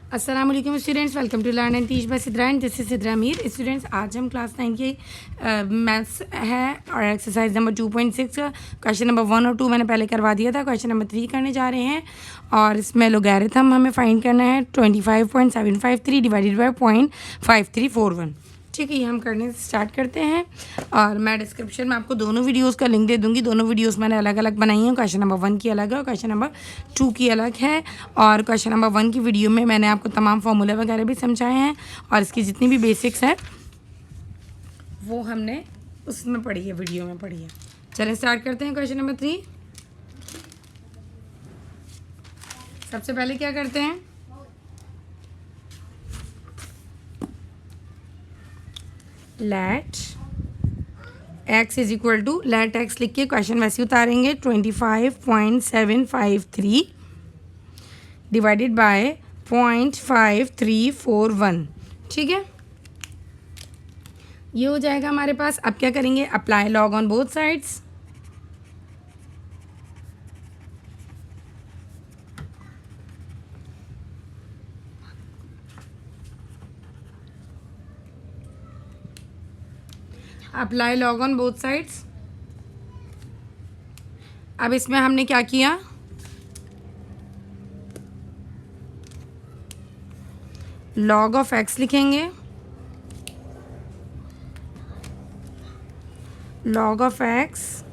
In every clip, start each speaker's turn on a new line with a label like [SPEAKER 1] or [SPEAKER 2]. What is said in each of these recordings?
[SPEAKER 1] अस्सलाम वालेकुम students, welcome to learn and teach by Sidra and this is Sidra Mir. Students, आज हम क्लास 9 की मैथ्स है और एक्सरसाइज नंबर 2.6 का क्वेश्चन नंबर 1 और 2 मैंने पहले करवा दिया था। क्वेश्चन नंबर 3 करने जा रहे हैं और इसमें लोगैरिथम हमें फाइंड करना है 25.753 डिवाइडेड बाय 0.5341। ठीक है, ये हम करने स्टार्ट करते हैं और मैं डिस्क्रिप्शन में आपको दोनों वीडियोस का लिंक दे दूंगी। दोनों वीडियोस मैंने अलग अलग बनाई हैं। क्वेश्चन नंबर 1 की अलग है और क्वेश्चन नंबर 2 की अलग है। और क्वेश्चन नंबर 1 की वीडियो में मैंने आपको तमाम फार्मूला वगैरह भी समझाए हैं और इसकी जितनी भी बेसिक्स हैं वो हमने उसमें पढ़ी है, वीडियो में पढ़ी है। चलिए स्टार्ट करते हैं क्वेश्चन नंबर 3। सबसे पहले क्या करते हैं, let x is equal to, let x लिख के क्वेश्चन वैसे उतारेंगे 25.753 डिवाइडेड बाय 0.5341। ठीक है, ये हो जाएगा हमारे पास। अब क्या करेंगे, apply log on both sides. Apply log on both sides. अब इसमें हमने क्या किया, लॉग ऑफ एक्स लिखेंगे, लॉग ऑफ एक्स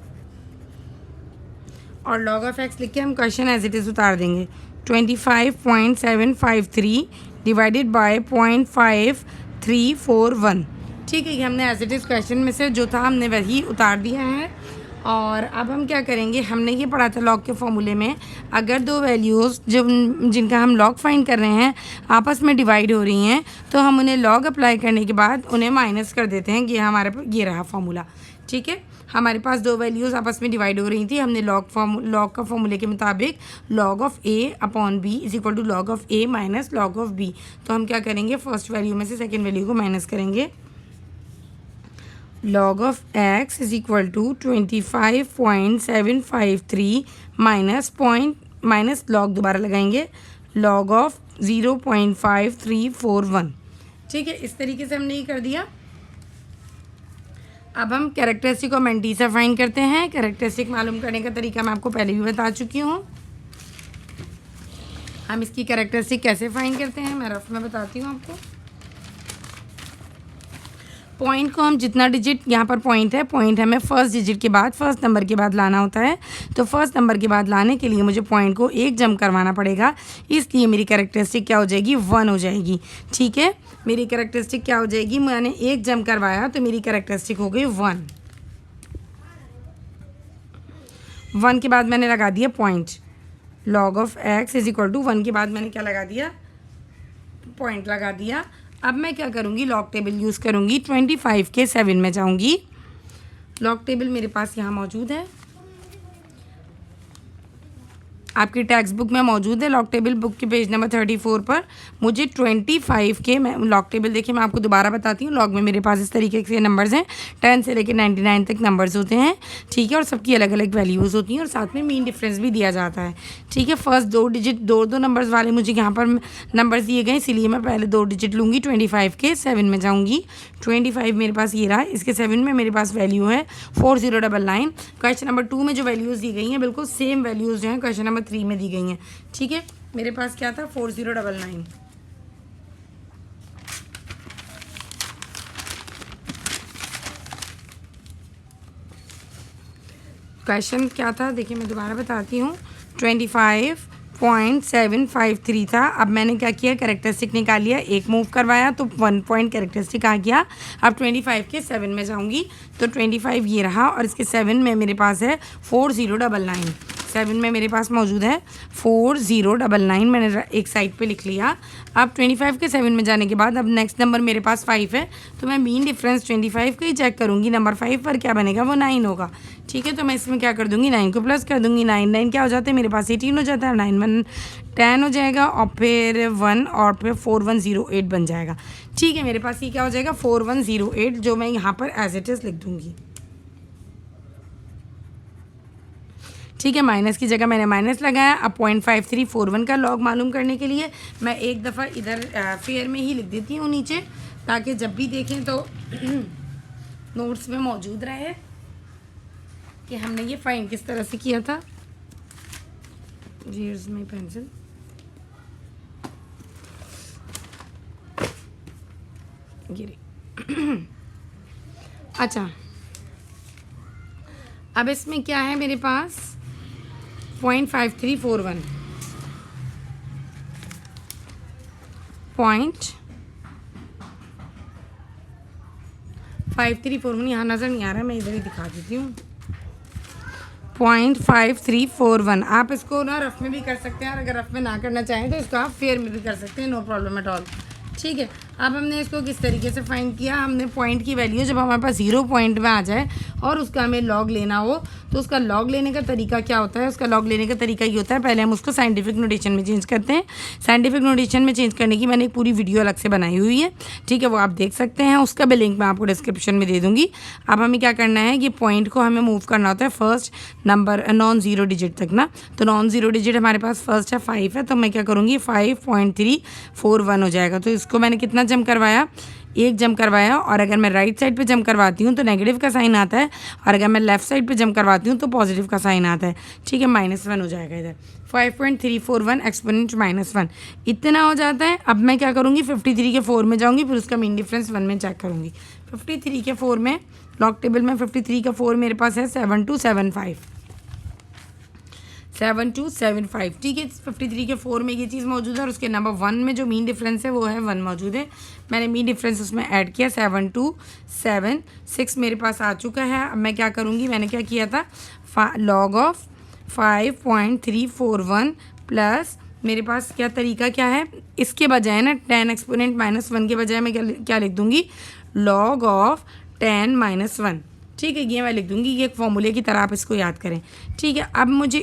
[SPEAKER 1] और लॉग ऑफ एक्स लिख के हम क्वेश्चन एज इट इज़ उतार देंगे 25.753 डिवाइडेड बाय 0.5341। ठीक है, ये हमने एज इट इज़ क्वेश्चन में से जो था हमने वही उतार दिया है। और अब हम क्या करेंगे, हमने ये पढ़ा था लॉग के फॉर्मूले में, अगर दो वैल्यूज़ जो जिनका हम लॉग फाइंड कर रहे हैं आपस में डिवाइड हो रही हैं तो हम उन्हें लॉग अप्लाई करने के बाद उन्हें माइनस कर देते हैं। ये हमारे पास ये रहा फॉर्मूला। ठीक है, हमारे पास दो वैल्यूज़ आपस में डिवाइड हो रही थी, हमने लॉग का फॉर्मूले के मुताबिक log of a upon b is equal to log of a minus log of b. तो हम क्या करेंगे, फर्स्ट वैल्यू में से सेकेंड वैल्यू को माइनस करेंगे। log of x is equal to 25.753 minus log दोबारा लगाएंगे log of 0.5341। ठीक है, इस तरीके से हमने ये कर दिया। अब हम कैरेक्टरिस्टिक और मैंटीसा फाइंड करते हैं। कैरेक्टरिस्टिक मालूम करने का तरीका मैं आपको पहले भी बता चुकी हूँ। हम इसकी कैरेक्टरिस्टिक कैसे फाइंड करते हैं मैं रफ में बताती हूँ आपको। पॉइंट को हम जितना डिजिट, यहाँ पर पॉइंट है, पॉइंट हमें फर्स्ट डिजिट के बाद, फर्स्ट नंबर के बाद लाना होता है। तो फर्स्ट नंबर के बाद लाने के लिए मुझे पॉइंट को एक जंप करवाना पड़ेगा, इसलिए मेरी कैरेक्टरिस्टिक क्या हो जाएगी, 1 हो जाएगी। ठीक है, मेरी कैरेक्टरिस्टिक क्या हो जाएगी, मैंने एक जंप करवाया तो मेरी कैरेक्टरिस्टिक हो गई 1। 1 के बाद मैंने लगा दिया point, log of x is equal to 1 के बाद मैंने क्या लगा दिया, पॉइंट लगा दिया। अब मैं क्या करूँगी, लॉग टेबल यूज़ करूँगी। 25 के 7 में जाऊँगी। लॉग टेबल मेरे पास यहाँ मौजूद है, आपकी टेक्स्ट बुक में मौजूद है। लॉग टेबल बुक के पेज नंबर 34 पर मुझे 25 के, मैं लॉग टेबल देखिए मैं आपको दोबारा बताती हूँ। लॉग में मेरे पास इस तरीके से नंबर्स हैं, 10 से लेकर 99 तक नंबर्स होते हैं। ठीक है, और सबकी अलग अलग वैल्यूज़ होती हैं और साथ में मीन डिफरेंस भी दिया जाता है। ठीक है, फर्स्ट दो डिजिट दो नंबर्स वाले मुझे यहाँ पर नंबर्स दिए गए, इसीलिए मैं पहले 2 डिजिट लूँगी। 25 के 7 में जाऊँगी। 25 मेरे पास ये रहा, इसके 7 में मेरे पास वैल्यू है 4099। क्वेश्चन नंबर 2 में जो वैल्यूज़ दी गई हैं बिल्कुल सेम वैल्यूज़ जो हैं क्वेश्चन नंबर 3 में दी गई हैं। ठीक है, मेरे पास क्या था, 4099। क्वेश्चन क्या था देखिए मैं दोबारा बताती हूँ। 25.753 था। अब मैंने क्या किया, कैरेक्टरिस्टिक निकाल लिया, एक मूव करवाया तो 1 पॉइंट कैरेक्टरिस्टिक आ गया। अब 25 के 7 में जाऊँगी तो 25 ये रहा और इसके 7 में मेरे पास है 4099। 7 में मेरे पास मौजूद है 4099, मैंने एक साइड पे लिख लिया। अब 25 के 7 में जाने के बाद अब नेक्स्ट नंबर मेरे पास 5 है, तो मैं मीन डिफरेंस 25 का ही चेक करूँगी। नंबर 5 पर क्या बनेगा, वो 9 होगा। ठीक है, तो मैं इसमें क्या कर दूँगी, 9 को प्लस कर दूँगी। 9 क्या हो जाता है मेरे पास, 18 हो जाता है। 9 1 10 हो जाएगा और फिर 1 और फिर 4108 बन जाएगा। ठीक है, मेरे पास ये क्या हो जाएगा, 4108, जो मैं यहाँ पर एज इट इज़ लिख दूँगी। ठीक है, माइनस की जगह मैंने माइनस लगाया। अब 0.5341 का लॉग मालूम करने के लिए मैं एक दफ़ा इधर फेयर में ही लिख देती हूँ नीचे, ताकि जब भी देखें तो नोट्स में मौजूद रहे कि हमने ये फाइंड किस तरह से किया था। Here's my pencil. अच्छा, अब इसमें क्या है मेरे पास 0.5341 0.5341 यहाँ नज़र नहीं आ रहा, मैं इधर ही दिखा देती हूँ। 0.5341 आप इसको ना रफ में भी कर सकते हैं, और अगर रफ में ना करना चाहें तो इसको आप फेयर में भी कर सकते हैं, नो प्रॉब्लम एट ऑल। ठीक है, अब हमने इसको किस तरीके से फाइंड किया, हमने पॉइंट की वैल्यू जब हमारे पास 0 पॉइंट में आ जाए और उसका हमें लॉग लेना हो तो उसका लॉग लेने का तरीका क्या होता है। उसका लॉग लेने का तरीका ये होता है, पहले हम उसको साइंटिफिक नोटेशन में चेंज करते हैं। साइंटिफिक नोटेशन में चेंज करने की मैंने एक पूरी वीडियो अलग से बनाई हुई है, ठीक है, वो आप देख सकते हैं, उसका भी लिंक मैं आपको डिस्क्रिप्शन में दे दूँगी। अब हमें क्या करना है, ये पॉइंट को हमें मूव करना होता है first number non zero digit तक ना। तो नॉन ज़ीरो डिजिट हमारे पास फर्स्ट है 5 है, तो मैं क्या करूँगी 5.341 हो जाएगा। तो इसको मैंने कितना जंप करवाया, एक जंप करवाया, और अगर मैं राइट साइड पे जंप करवाती हूँ तो नेगेटिव का साइन आता है, और अगर मैं लेफ्ट साइड पे जंप करवाती हूँ तो पॉजिटिव का साइन आता है। ठीक है, -1 हो जाएगा इधर। 5.341 एक्सपोनेंट -1 इतना हो जाता है। अब मैं क्या करूँगी 53 के 4 में जाऊँगी, फिर उसका मीन डिफरेंस 1 में चेक करूँगी। 53 के 4 में लॉग टेबल में 53 का 4 मेरे पास है 7275। 7275, ठीक है। 53 के 4 में ये चीज़ मौजूद है, और उसके नंबर 1 में जो मीन डिफरेंस है वो है 1 मौजूद है। मैंने मीन डिफरेंस उसमें ऐड किया, 7276 मेरे पास आ चुका है। अब मैं क्या करूँगी, मैंने क्या किया था, लॉग ऑफ 5.341 प्लस मेरे पास क्या तरीका क्या है, इसके बजाय ना 10 एक्सपोनेंट -1 के बजाय मैं क्या लिख दूँगी, लॉग ऑफ 10 -1। ठीक है, ये मैं लिख दूँगी, ये एक फॉर्मूले की तरह आप इसको याद करें। ठीक है, अब मुझे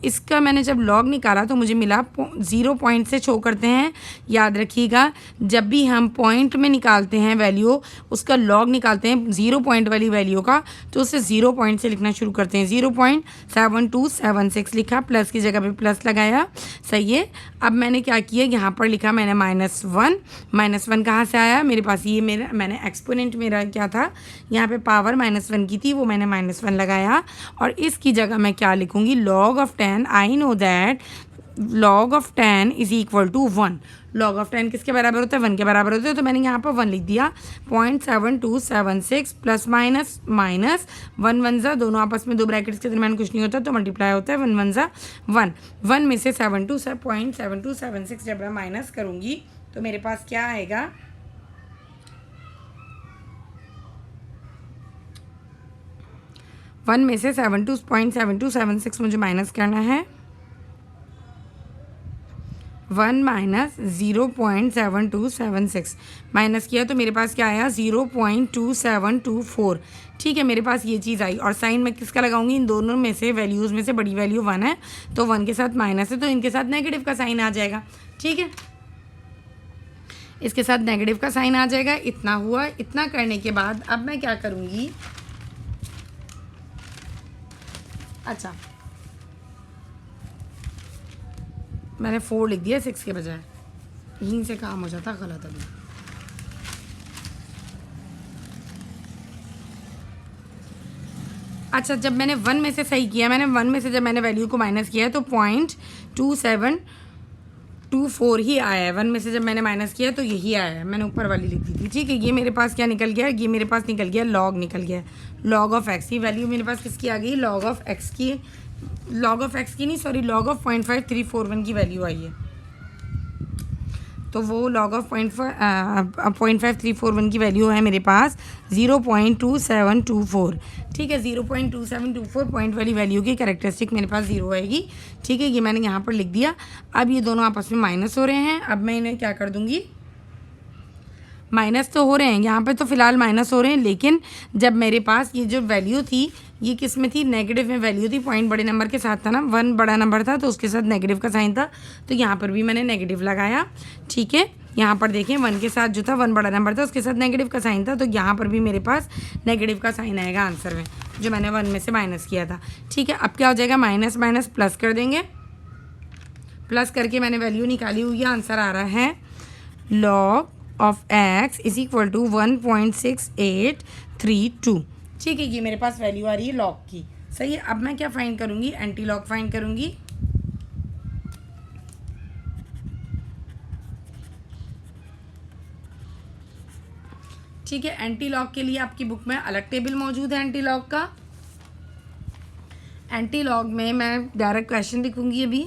[SPEAKER 1] इसका मैंने जब लॉग निकाला तो मुझे मिला 0 पॉइंट से शो करते हैं। याद रखिएगा, जब भी हम पॉइंट में निकालते हैं वैल्यू, उसका लॉग निकालते हैं 0 पॉइंट वाली वैल्यू का, तो उसे 0 पॉइंट से लिखना शुरू करते हैं। 0.7276 लिखा, प्लस की जगह पे प्लस लगाया, सही है। अब मैंने क्या किया, यहाँ पर लिखा मैंने -1 कहाँ से आया मेरे पास, ये मैंने एक्सपोनेंट मेरा क्या था, यहाँ पे पावर -1 की थी, वो मैंने -1 लगाया, और इसकी जगह मैं क्या लिखूंगी, log of 10। I know that log of 10 is equal to 1। log of 10 किसके बराबर होता है, 1 के बराबर होता है, तो मैंने यहाँ पर 1 लिख दिया। 0.7276 प्लस माइनस 1 1 ज़ा, दोनों आपस में 2 ब्रैकेट्स के दरमियान कुछ नहीं होता, तो मल्टीप्लाई होता है 1 1 ज़ा 1। 1 में से 0.7276 जब मैं माइनस करूँगी तो मेरे पास क्या आएगा, 1 में से 0.7276 मुझे माइनस करना है। 1 माइनस 0.7276 माइनस किया तो मेरे पास क्या आया, 0.2724। ठीक है, मेरे पास ये चीज़ आई, और साइन मैं किसका लगाऊंगी, इन दोनों में से वैल्यूज़ में से बड़ी वैल्यू 1 है, तो 1 के साथ माइनस है, तो इनके साथ नेगेटिव का साइन आ जाएगा। ठीक है, इसके साथ नेगेटिव का साइन आ जाएगा। इतना हुआ, इतना करने के बाद अब मैं क्या करूँगी, अच्छा मैंने 4 लिख दिया 6 के बजाय, यहीं से काम हो जाता गलत। अभी अच्छा, जब मैंने 1 में से सही किया, मैंने 1 में से जब मैंने वैल्यू को माइनस किया तो 0.2724 ही आया है। 1 में से जब मैंने माइनस किया तो यही आया है, मैंने ऊपर वाली लिख दी थी। ठीक है, ये मेरे पास क्या निकल गया, ये मेरे पास निकल गया लॉग निकल गया, लॉग ऑफ एक्स की वैल्यू मेरे पास किसकी आ गई, लॉग ऑफ एक्स की, लॉग ऑफ एक्स की नहीं सॉरी, लॉग ऑफ 0.5341 की वैल्यू आई है। तो वो लॉग ऑफ 0.5341 की वैल्यू है मेरे पास 0.2724। ठीक है, 0.2724 पॉइंट वाली वैल्यू की कैरेक्टरिस्टिक मेरे पास 0 आएगी। ठीक है, ये मैंने यहाँ पर लिख दिया। अब ये दोनों आपस में माइनस हो रहे हैं, अब मैं इन्हें क्या कर दूँगी, माइनस तो हो रहे हैं यहाँ पे, तो फिलहाल माइनस हो रहे हैं, लेकिन जब मेरे पास ये जो वैल्यू थी ये किस में थी, नेगेटिव में वैल्यू थी, पॉइंट बड़े नंबर के साथ था ना, 1 बड़ा नंबर था तो उसके साथ नेगेटिव का साइन था, तो यहाँ पर भी मैंने नेगेटिव लगाया। ठीक है, यहाँ पर देखें 1 के साथ जो था 1 बड़ा नंबर था उसके साथ नेगेटिव का साइन था, तो यहाँ पर भी मेरे पास नेगेटिव का साइन आएगा आंसर में। जो मैंने 1 में से माइनस किया था। ठीक है, अब क्या हो जाएगा, माइनस माइनस प्लस कर देंगे। प्लस करके मैंने वैल्यू निकाली हुई है, आंसर आ रहा है log of x is equal to 1.6832। ठीक है, ये मेरे पास वैल्यू आ रही है लॉग की। सही है, अब मैं क्या फाइंड करूँगी, एंटी लॉग फाइंड करूँगी। ठीक है, एंटी लॉग के लिए आपकी बुक में अलग टेबल मौजूद है एंटी लॉग का। एंटी लॉग में मैं डायरेक्ट क्वेश्चन लिखूंगी अभी।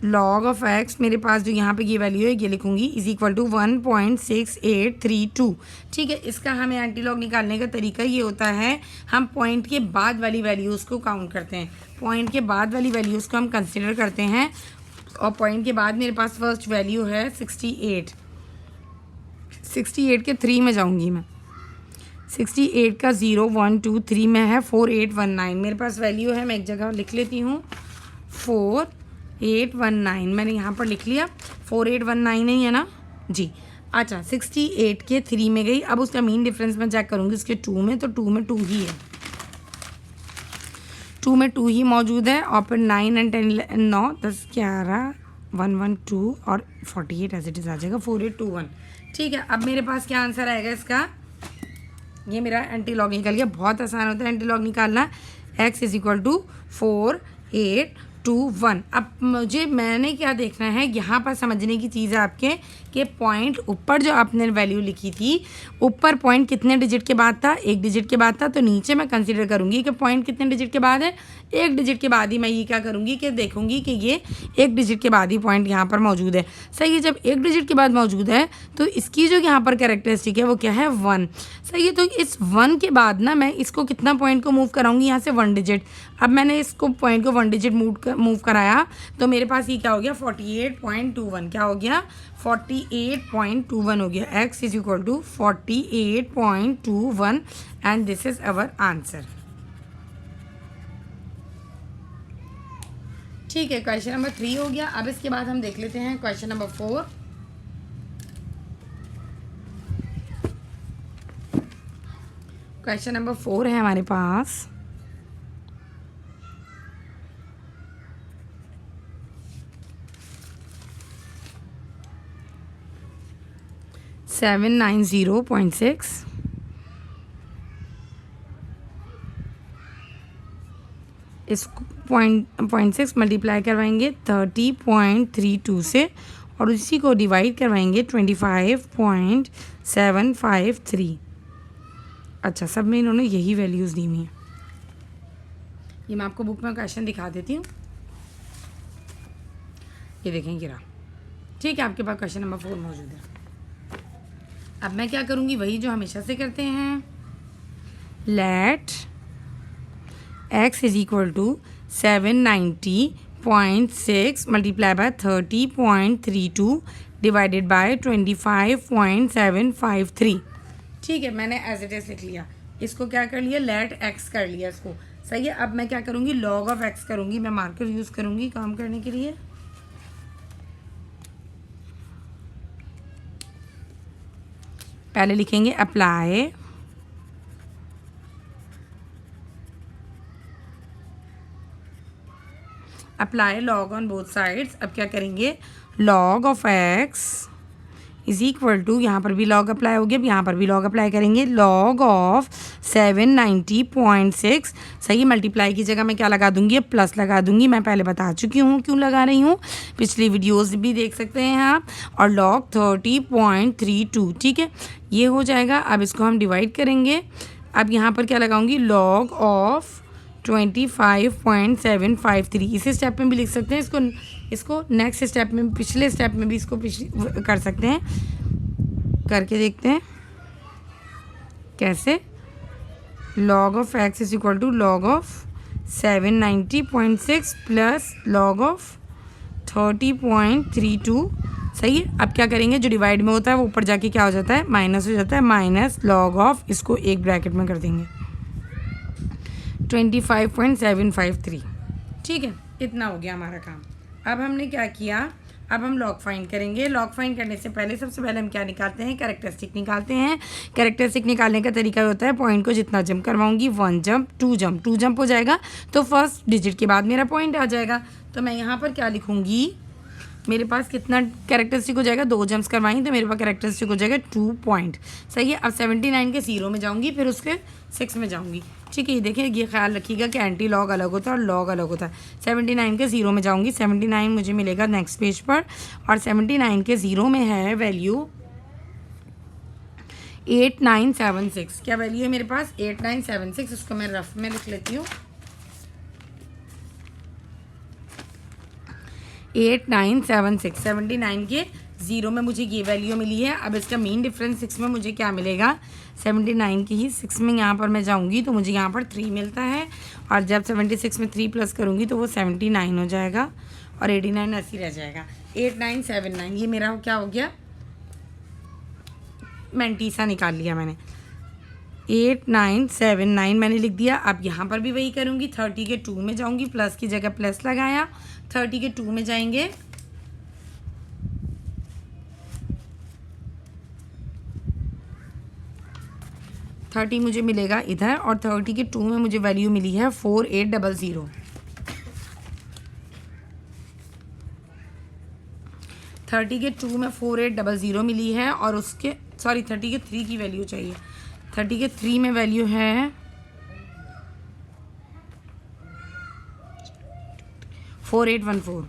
[SPEAKER 1] लॉग ऑफ एक्स मेरे पास जो यहाँ पे ये वैल्यू है ये लिखूंगी इज इक्वल टू 1.6832। ठीक है, इसका हमें एंटी लॉग निकालने का तरीका ये होता है, हम पॉइंट के बाद वाली वैल्यूज़ को काउंट करते हैं। पॉइंट के बाद वाली वैल्यूज़ को हम कंसिडर करते हैं, और पॉइंट के बाद मेरे पास फर्स्ट वैल्यू है 68 के 3 में जाऊँगी मैं। 68 का 0 1 2 3 में है 4819 मेरे पास वैल्यू है। मैं एक जगह लिख लेती हूँ 4819 मैंने यहाँ पर लिख लिया। 4819 नहीं है ना जी। अच्छा, 68 के 3 में गई। अब उसका मीन डिफरेंस मैं चेक करूँगी उसके 2 में, तो 2 में 2 ही है, 2 में 2 ही मौजूद है। और फिर 9 एंड 10 9 10 11 112 और 48 एज इट इज़ आ जाएगा 4821। ठीक है, अब मेरे पास क्या आंसर आएगा इसका, ये मेरा एंटी लॉग निकल गया। बहुत आसान होता है एंटी लॉग निकालना। x is equal to 4821। अब मैंने क्या देखना है, यहाँ पर समझने की चीज़ है आपके कि पॉइंट ऊपर जो आपने वैल्यू लिखी थी, ऊपर पॉइंट कितने डिजिट के बाद था, 1 डिजिट के बाद था। तो नीचे मैं कंसीडर करूँगी कि पॉइंट कितने डिजिट के बाद है, 1 डिजिट के बाद ही मैं ये क्या करूँगी कि देखूँगी कि ये 1 डिजिट के बाद ही पॉइंट यहाँ पर मौजूद है। सही है, जब 1 डिजिट के बाद मौजूद है तो इसकी जो यहाँ पर कैरेक्टरिस्टिक है वो क्या है, 1। सही है, तो इस 1 के बाद ना मैं इसको कितना पॉइंट को मूव कराऊंगी, यहाँ से 1 डिजिट। अब मैंने इसको पॉइंट को 1 डिजिट मूव कराया तो मेरे पास ये क्या हो गया, 48.21। क्या हो गया, 48.21 हो गया। x is equal to 48.21 and this is our answer. ठीक है, क्वेश्चन नंबर 3 हो गया। अब इसके बाद हम देख लेते हैं क्वेश्चन नंबर 4। क्वेश्चन नंबर 4 है हमारे पास। सेवन 790.6 इस पॉइंट 6 मल्टीप्लाई करवाएंगे 30.32 से और इसी को डिवाइड करवाएंगे 25.753। अच्छा, सब में इन्होंने यही वैल्यूज़ दी हुई हैं। ये मैं आपको बुक में क्वेश्चन दिखा देती हूँ, ये देखें गिरा। ठीक है, आपके पास क्वेश्चन नंबर 4 मौजूद है। अब मैं क्या करूँगी, वही जो हमेशा से करते हैं, let x is equal to 790.6 multiply by 30.32 divided by 25.753। ठीक है, मैंने एज इट इज लिख लिया। इसको क्या कर लिया, लेट x कर लिया इसको। सही है, अब मैं क्या करूँगी, लॉग ऑफ x करूँगी। मैं मार्कर यूज़ करूँगी काम करने के लिए। पहले लिखेंगे apply log on both sides. अब क्या करेंगे, log of x is equal to, यहाँ पर भी लॉग अप्लाई हो गया, अब यहाँ पर भी लॉग अप्लाई करेंगे। Log of 790.6। सही, मल्टीप्लाई की जगह मैं क्या लगा दूंगी, प्लस लगा दूंगी। मैं पहले बता चुकी हूँ क्यों लगा रही हूँ, पिछली वीडियोस भी देख सकते हैं आप। और लॉग 30.32। ठीक है, ये हो जाएगा। अब इसको हम डिवाइड करेंगे। अब यहाँ पर क्या लगाऊंगी, लॉग ऑफ 25.753। इसी स्टेप में भी लिख सकते हैं इसको नेक्स्ट स्टेप में, पिछले स्टेप में भी इसको कर सकते हैं। करके देखते हैं कैसे। Log of x is equal to log of 790.6 plus log of 30.32। सही है, अब क्या करेंगे, जो डिवाइड में होता है वो ऊपर जाके क्या हो जाता है, माइनस हो जाता है। माइनस लॉग ऑफ, इसको एक ब्रैकेट में कर देंगे 25.753। ठीक है, इतना हो गया हमारा काम। अब हमने क्या किया, अब हम लॉग फाइंड करेंगे। लॉग फाइंड करने से पहले सबसे पहले हम क्या निकालते हैं, कैरेक्टरिस्टिक निकालते हैं। कैरेक्टरिस्टिक निकालने का तरीका होता है, पॉइंट को जितना जंप करवाऊंगी, 1 जंप 2 जंप 2 जंप हो जाएगा, तो फर्स्ट डिजिट के बाद मेरा पॉइंट आ जाएगा। तो मैं यहाँ पर क्या लिखूँगी, मेरे पास कितना कैरेक्टरिस्टिक हो जाएगा, 2 जंप्स करवाएंगे तो मेरे पास कैरेक्टरिस्टिक हो जाएगा 2 पॉइंट। सही है। अब 79 के 0 में जाऊंगी, फिर उसके 6 में जाऊंगी। ठीक है, ये देखिए, ये ख्याल रखिएगा कि एंटी लॉग अलग होता है और लॉग अलग होता है। 79 के 0 में जाऊंगी, 79 मुझे मिलेगा नेक्स्ट पेज पर, और 79 के 0 में है वैल्यू 8976। क्या वैल्यू है मेरे पास, 8976। उसको मैं रफ में लिख लेती हूँ, 8976। 79 के 0 में मुझे ये वैल्यू मिली है। अब इसका मीन डिफरेंस 6 में मुझे क्या मिलेगा, 79 की ही 6 में यहाँ पर मैं जाऊँगी तो मुझे यहाँ पर 3 मिलता है, और जब 76 में 3 प्लस करूँगी तो वो 79 हो जाएगा, और 89 ऐसी रह जाएगा। 8979 ये मेरा क्या हो गया, मैंटीसा निकाल लिया मैंने। 8979 मैंने लिख दिया। अब यहाँ पर भी वही करूँगी, 30 के 2 में जाऊँगी, प्लस की जगह प्लस लगाया, 30 के 2 में जाएंगे, थर्टी मुझे मिलेगा इधर, और 30 के 2 में मुझे वैल्यू मिली है 4800। 30 के 2 में 4800 मिली है, और उसके 30 के 3 की वैल्यू चाहिए। 30 के 3 में वैल्यू है 4814।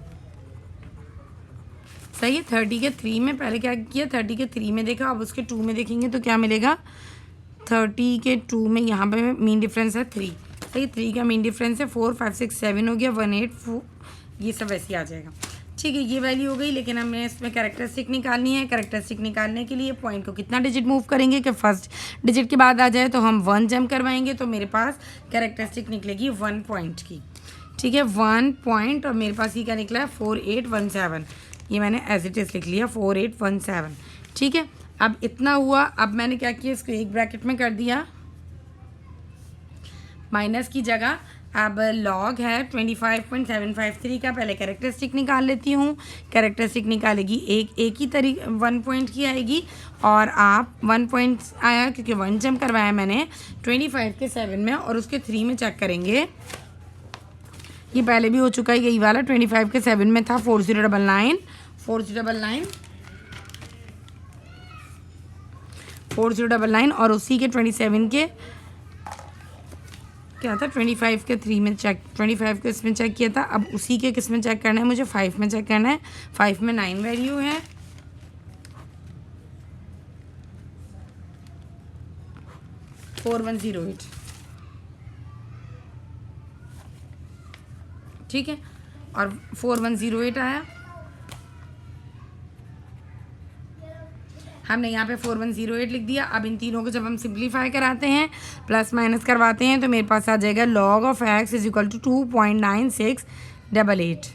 [SPEAKER 1] सही है। 30 के 3 में पहले क्या किया, 30 के 3 में देखा, अब उसके 2 में देखेंगे तो क्या मिलेगा, 30 के 2 में यहाँ पे मीन डिफरेंस है 3। सही, 3 का मीन डिफरेंस है 4 5 6 7 हो गया, 184, ये सब वैसे ही आ जाएगा। ठीक है, ये वैल्यू हो गई। लेकिन हमें इसमें कैरेक्टरिस्टिक निकालनी है। कैरेक्टरिस्टिक निकालने के लिए पॉइंट को कितना डिजिट मूव करेंगे कि फर्स्ट डिजिट के बाद आ जाए, तो हम 1 जंप करवाएंगे, तो मेरे पास कैरेक्टरिस्टिक निकलेगी 1 पॉइंट की। ठीक है, 1 पॉइंट, और मेरे पास ये क्या निकला है, 4817। ये मैंने एज इट इज़ लिख लिया, 4817। ठीक है, अब इतना हुआ। अब मैंने क्या किया, इसको एक ब्रैकेट में कर दिया, माइनस की जगह। अब लॉग है 25.753 का, पहले कैरेक्टरिस्टिक निकाल लेती हूँ। कैरेक्टरिस्टिक निकालेगी एक ही तरीके 1 पॉइंट की आएगी, और आप 1 पॉइंट आया क्योंकि 1 जंप करवाया मैंने 25 के 7 में, और उसके 3 में चेक करेंगे। ये पहले भी हो चुका है यही वाला, 25 के 7 में था 4099 4099, और उसी के 27 के क्या था, 25 के 3 में चेक, 25 के इसमें चेक किया था। अब उसी के किस में चेक करना है, मुझे 5 में चेक करना है। 5 में 9 वैल्यू है, 4108। ठीक है, और 4108 आया। हमने यहाँ पे 4108 लिख दिया। अब इन तीनों को जब हम सिंप्लीफाई कराते हैं, प्लस माइनस करवाते हैं, तो मेरे पास आ जाएगा log of x is equal to 2.9688।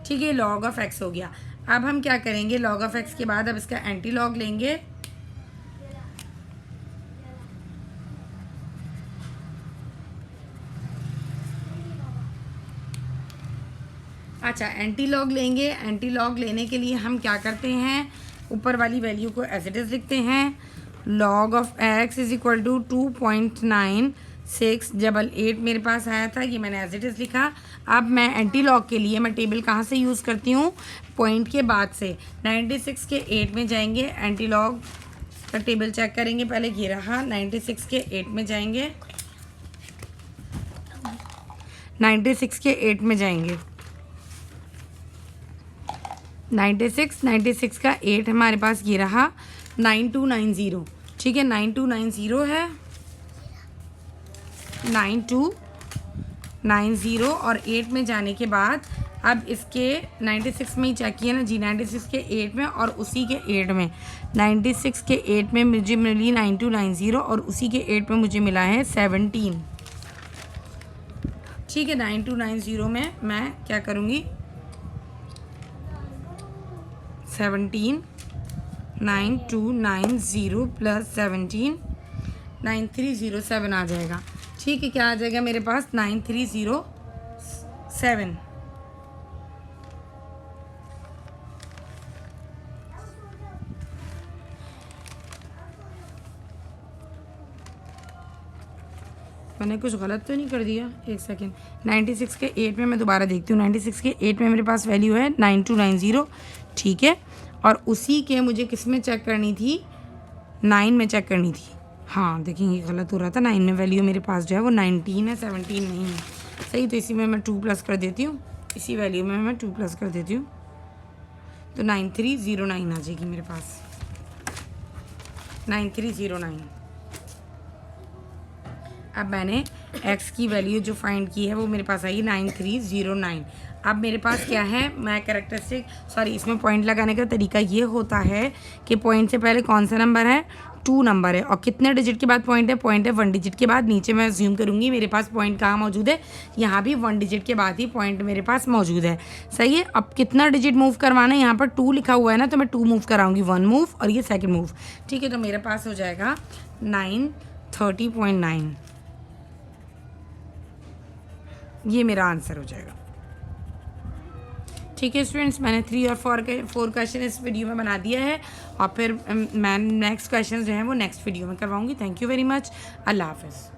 [SPEAKER 1] ठीक है, log of x हो गया। अब हम क्या करेंगे, log of x के बाद अब इसका एंटी लॉग लेंगे। अच्छा, एंटी लॉग लेंगे। एंटी लॉग लेने के लिए हम क्या करते हैं, ऊपर वाली वैल्यू को एज इट इज़ लिखते हैं। log of x is equal to 2.9688 मेरे पास आया था, ये मैंने एज इट इज़ लिखा। अब मैं एंटी लॉग के लिए मैं टेबल कहाँ से यूज़ करती हूँ, पॉइंट के बाद से 96 के 8 में जाएंगे, एंटी लॉग का टेबल चेक करेंगे। पहले ये रहा, 96 के 8 में जाएंगे, 96 के 8 में जाएंगे, 96 का 8 हमारे पास ये रहा 9290। ठीक है, 9290 है, 9290, और 8 में जाने के बाद अब इसके 96 में ही चेक किया ना जी, 96 के 8 में और उसी के 8 में, 96 के 8 में मुझे मिली 9290, और उसी के 8 में मुझे मिला है 17। ठीक है, 9290 में मैं क्या करूँगी, 17, 9290 प्लस 17, 9307 आ जाएगा। ठीक है, क्या आ जाएगा मेरे पास, 9307। मैंने कुछ गलत तो नहीं कर दिया, एक सेकेंड। 96 के 8 में मैं दोबारा देखती हूँ। 96 के 8 में मेरे पास वैल्यू है 9290, ठीक है। और उसी के मुझे किस में चेक करनी थी, 9 में चेक करनी थी। हाँ देखेंगे गलत हो रहा था, 9 में वैल्यू मेरे पास जो है वो 19 है, 17 नहीं है, सही। तो इसी में मैं 2 प्लस कर देती हूँ, इसी वैल्यू में मैं 2 प्लस कर देती हूँ, तो 9309 आ जाएगी मेरे पास, 9309। अब मैंने x की वैल्यू जो फाइंड की है वो मेरे पास आई 9309। अब मेरे पास क्या है, मैं कैरेक्टरिस्टिक सॉरी इसमें पॉइंट लगाने का तरीका ये होता है कि पॉइंट से पहले कौन सा नंबर है, 2 नंबर है, और कितने डिजिट के बाद पॉइंट है 1 डिजिट के बाद। नीचे मैं अज्यूम करूँगी मेरे पास पॉइंट कहाँ मौजूद है, यहाँ भी 1 डिजिट के बाद ही पॉइंट मेरे पास मौजूद है, सही है। अब कितना डिजिट मूव करवाना है, यहाँ पर 2 लिखा हुआ है ना, तो मैं 2 मूव कराऊंगी, 1 मूव और ये सेकेंड मूव, ठीक है। तो मेरे पास हो जाएगा 930.9, ये मेरा आंसर हो जाएगा, ठीक है स्टूडेंट्स। मैंने 3 और 4 क्वेश्चन इस वीडियो में बना दिया है, और फिर मैं नेक्स्ट क्वेश्चन जो हैं वो नेक्स्ट वीडियो में करवाऊंगी। थैंक यू वेरी मच, अल्लाह हाफ़िज़।